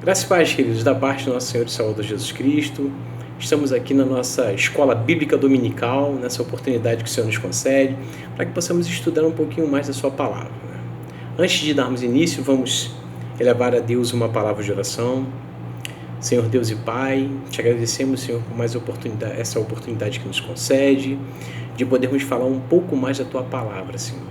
Graças e paz, queridos, da parte do nosso Senhor e Salvador Jesus Cristo. Estamos aqui na nossa escola bíblica dominical, nessa oportunidade que o Senhor nos concede, para que possamos estudar um pouquinho mais da sua palavra. Antes de darmos início, vamos elevar a Deus uma palavra de oração. Senhor Deus e Pai, te agradecemos, Senhor, por mais essa oportunidade que nos concede, de podermos falar um pouco mais da Tua palavra, Senhor.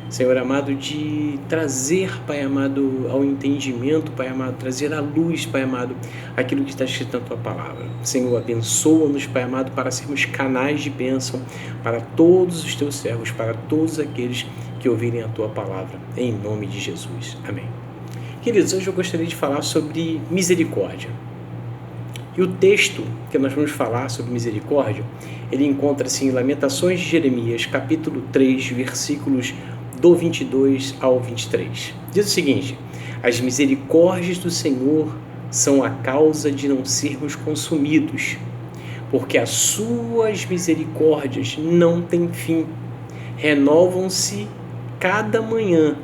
Senhor amado, de trazer, Pai amado, ao entendimento, Pai amado, trazer à luz, Pai amado, aquilo que está escrito na Tua palavra. Senhor, abençoa-nos, Pai amado, para sermos canais de bênção para todos os Teus servos, para todos aqueles que ouvirem a Tua palavra, em nome de Jesus. Amém. Queridos, hoje eu gostaria de falar sobre misericórdia. E o texto que nós vamos falar sobre misericórdia, ele encontra-se em Lamentações de Jeremias, capítulo 3, versículos do 22 ao 23. Diz o seguinte: as misericórdias do Senhor são a causa de não sermos consumidos, porque as suas misericórdias não têm fim, renovam-se cada manhã,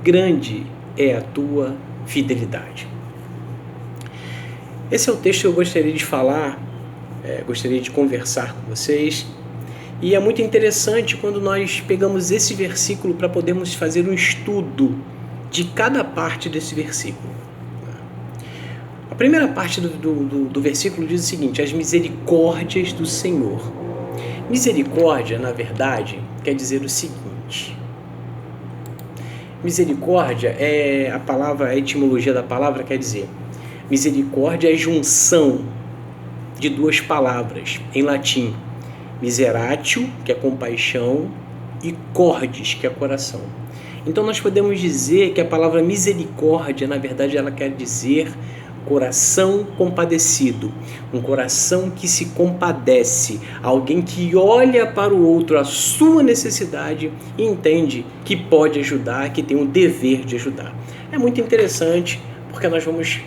grande é a tua fidelidade. Esse é o texto que eu gostaria de falar, gostaria de conversar com vocês. E é muito interessante quando nós pegamos esse versículo para podermos fazer um estudo de cada parte desse versículo. A primeira parte do versículo diz o seguinte: as misericórdias do Senhor. Misericórdia, na verdade, quer dizer o seguinte: misericórdia é a etimologia da palavra quer dizer, misericórdia é a junção de duas palavras em latim: miseratio, que é compaixão, e cordis, que é coração. Então nós podemos dizer que a palavra misericórdia, na verdade, ela quer dizer coração compadecido, um coração que se compadece, alguém que olha para o outro, a sua necessidade, e entende que pode ajudar, que tem o dever de ajudar. É muito interessante, porque nós vamos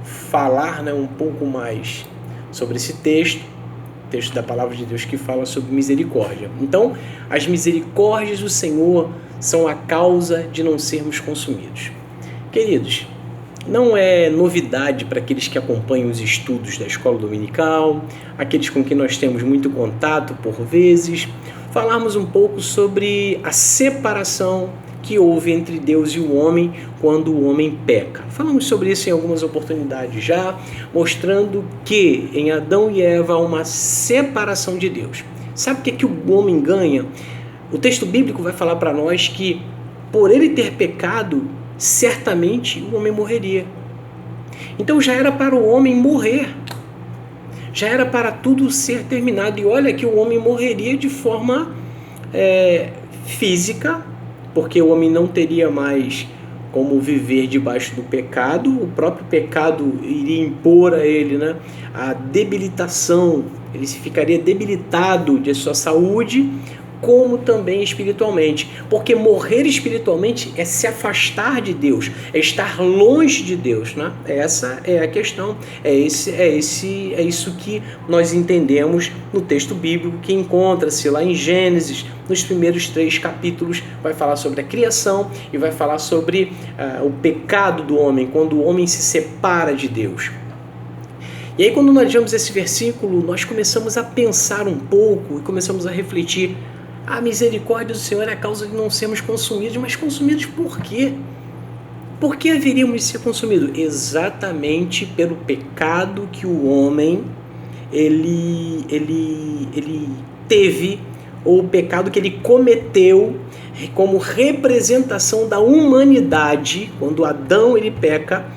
falar um pouco mais sobre esse texto da palavra de Deus que fala sobre misericórdia. Então, as misericórdias do Senhor são a causa de não sermos consumidos. Queridos, não é novidade para aqueles que acompanham os estudos da escola dominical, aqueles com quem nós temos muito contato por vezes, falarmos um pouco sobre a separação que houve entre Deus e o homem quando o homem peca. Falamos sobre isso em algumas oportunidades já, mostrando que em Adão e Eva há uma separação de Deus. Sabe o que o homem ganha? O texto bíblico vai falar para nós que por ele ter pecado, certamente o homem morreria. Então já era para o homem morrer. Já era para tudo ser terminado. E olha que o homem morreria de forma física, porque o homem não teria mais como viver debaixo do pecado, o próprio pecado iria impor a ele a debilitação, ele ficaria debilitado de sua saúde, como também espiritualmente, porque morrer espiritualmente é se afastar de Deus, é estar longe de Deus, Essa é a questão, é isso que nós entendemos no texto bíblico que encontra-se lá em Gênesis, nos primeiros 3 capítulos, vai falar sobre a criação e vai falar sobre o pecado do homem, quando o homem se separa de Deus. E aí quando nós lemos esse versículo, nós começamos a pensar um pouco e começamos a refletir. A misericórdia do Senhor é a causa de não sermos consumidos, mas consumidos por quê? Por que haveríamos de ser consumidos? Exatamente pelo pecado que o homem ele teve, ou o pecado que ele cometeu como representação da humanidade. Quando Adão ele peca,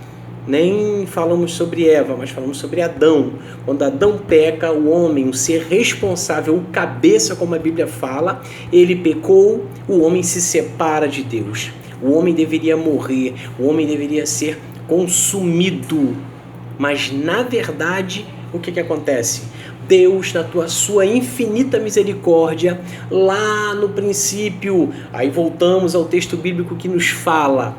nem falamos sobre Eva, mas falamos sobre Adão. Quando Adão peca, o homem, o ser responsável, o cabeça, como a Bíblia fala, ele pecou, o homem se separa de Deus. O homem deveria morrer, o homem deveria ser consumido. Mas, na verdade, o que acontece? Deus, na sua infinita misericórdia, lá no princípio, aí voltamos ao texto bíblico que nos fala,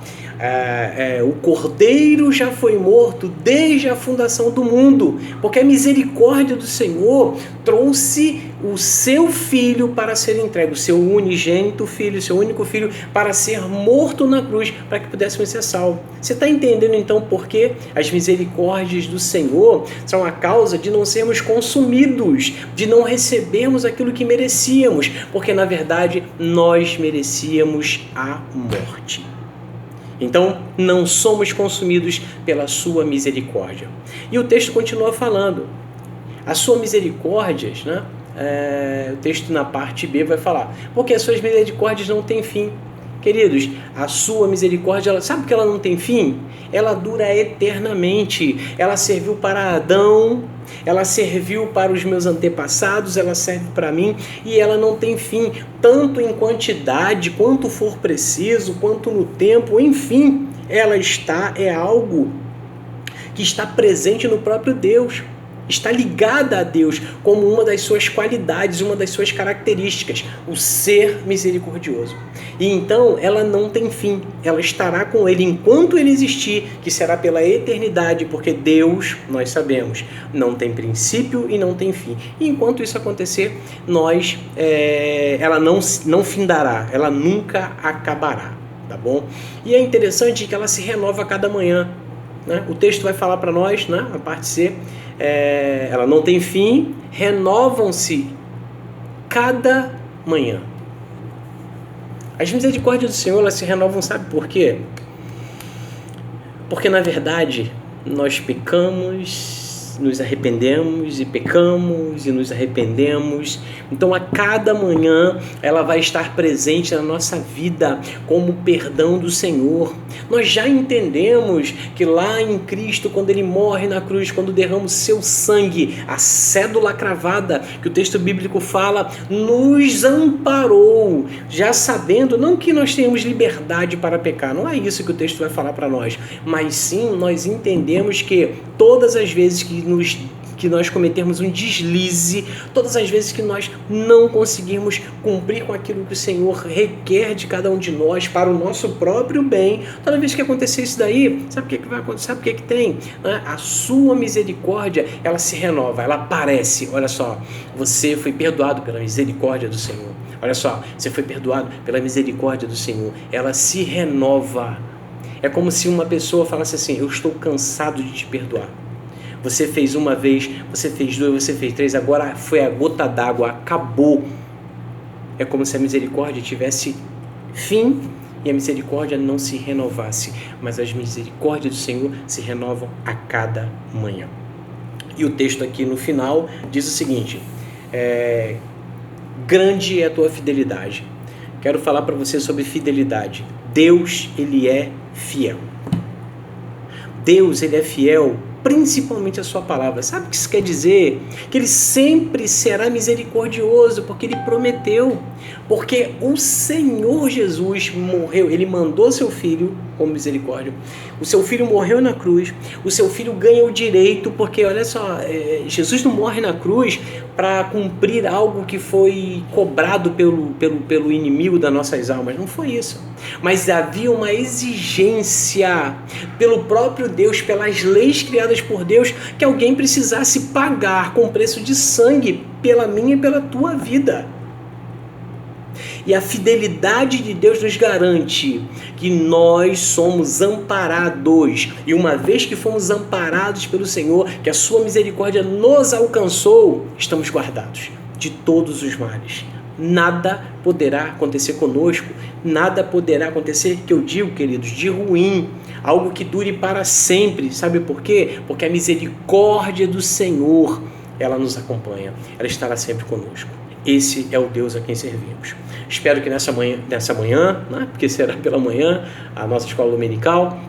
o Cordeiro já foi morto desde a fundação do mundo, porque a misericórdia do Senhor trouxe o seu Filho para ser entregue, o seu unigênito Filho, o seu único Filho, para ser morto na cruz, para que pudéssemos ser salvos. Você está entendendo então por que as misericórdias do Senhor são a causa de não sermos consumidos, de não recebermos aquilo que merecíamos, porque na verdade nós merecíamos a morte. Então, não somos consumidos pela sua misericórdia. E o texto continua falando. A sua misericórdia, né? O texto na parte B vai falar, porque as suas misericórdias não têm fim. Queridos, a sua misericórdia, sabe que ela não tem fim? Ela dura eternamente. Ela serviu para Adão, ela serviu para os meus antepassados, ela serve para mim e ela não tem fim, tanto em quantidade, quanto for preciso, quanto no tempo, enfim, ela é algo que está presente no próprio Deus. Está ligada a Deus como uma das suas qualidades, uma das suas características, o ser misericordioso. E então ela não tem fim, ela estará com ele enquanto ele existir, que será pela eternidade, porque Deus, nós sabemos, não tem princípio e não tem fim. E enquanto isso acontecer, ela não findará, ela nunca acabará, tá bom? E é interessante que ela se renova a cada manhã, né? O texto vai falar para nós, né? A parte C, ela não tem fim, renovam-se cada manhã. As misericórdias do Senhor, elas se renovam, sabe por quê? Porque na verdade nós pecamos, nos arrependemos e pecamos e nos arrependemos. Então a cada manhã ela vai estar presente na nossa vida como perdão do Senhor. Nós já entendemos que lá em Cristo, quando Ele morre na cruz, quando derrama o seu sangue, a cédula cravada, que o texto bíblico fala, nos amparou, já sabendo, não que nós tenhamos liberdade para pecar, não é isso que o texto vai falar para nós, mas sim nós entendemos que todas as vezes que nós cometermos um deslize, todas as vezes que nós não conseguirmos cumprir com aquilo que o Senhor requer de cada um de nós para o nosso próprio bem, toda vez que acontecer isso daí, sabe o que vai acontecer? Sabe o que tem? A sua misericórdia, ela se renova, ela aparece. Olha só, você foi perdoado pela misericórdia do Senhor. Olha só, você foi perdoado pela misericórdia do Senhor. Ela se renova. É como se uma pessoa falasse assim, eu estou cansado de te perdoar. Você fez uma vez, você fez duas, você fez três, agora foi a gota d'água, acabou. É como se a misericórdia tivesse fim e a misericórdia não se renovasse. Mas as misericórdias do Senhor se renovam a cada manhã. E o texto aqui no final diz o seguinte, grande é a tua fidelidade. Quero falar para você sobre fidelidade. Deus, Ele é fiel. Deus, Ele é fiel, principalmente a sua palavra. Sabe o que isso quer dizer? Que Ele sempre será misericordioso, porque Ele prometeu. Porque o Senhor Jesus morreu, Ele mandou seu Filho como misericórdia. O seu Filho morreu na cruz, o seu Filho ganha o direito, porque olha só, Jesus não morre na cruz para cumprir algo que foi cobrado pelo inimigo das nossas almas. Não foi isso. Mas havia uma exigência pelo próprio Deus, pelas leis criadas por Deus, que alguém precisasse pagar com preço de sangue pela minha e pela tua vida. E a fidelidade de Deus nos garante que nós somos amparados. E uma vez que fomos amparados pelo Senhor, que a sua misericórdia nos alcançou, estamos guardados de todos os males. Nada poderá acontecer conosco, nada poderá acontecer, que eu digo, queridos, de ruim, algo que dure para sempre. Sabe por quê? Porque a misericórdia do Senhor, ela nos acompanha, ela estará sempre conosco. Esse é o Deus a quem servimos. Espero que nessa manhã, né, porque será pela manhã, a nossa escola dominical,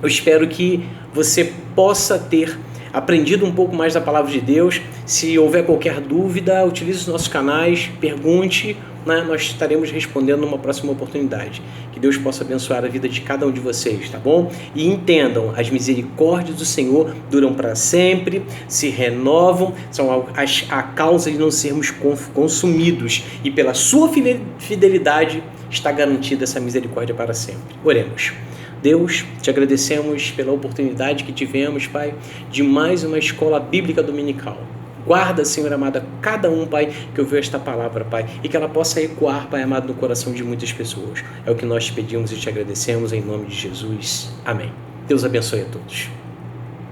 eu espero que você possa ter aprendido um pouco mais da palavra de Deus. Se houver qualquer dúvida, utilize os nossos canais, pergunte, né? Nós estaremos respondendo numa próxima oportunidade. Que Deus possa abençoar a vida de cada um de vocês, tá bom? E entendam, as misericórdias do Senhor duram para sempre, se renovam, são a causa de não sermos consumidos, e pela sua fidelidade está garantida essa misericórdia para sempre. Oremos. Deus, te agradecemos pela oportunidade que tivemos, Pai, de mais uma escola bíblica dominical. Guarda, Senhor amado, cada um, Pai, que ouviu esta palavra, Pai, e que ela possa ecoar, Pai amado, no coração de muitas pessoas. É o que nós te pedimos e te agradecemos em nome de Jesus. Amém. Deus abençoe a todos.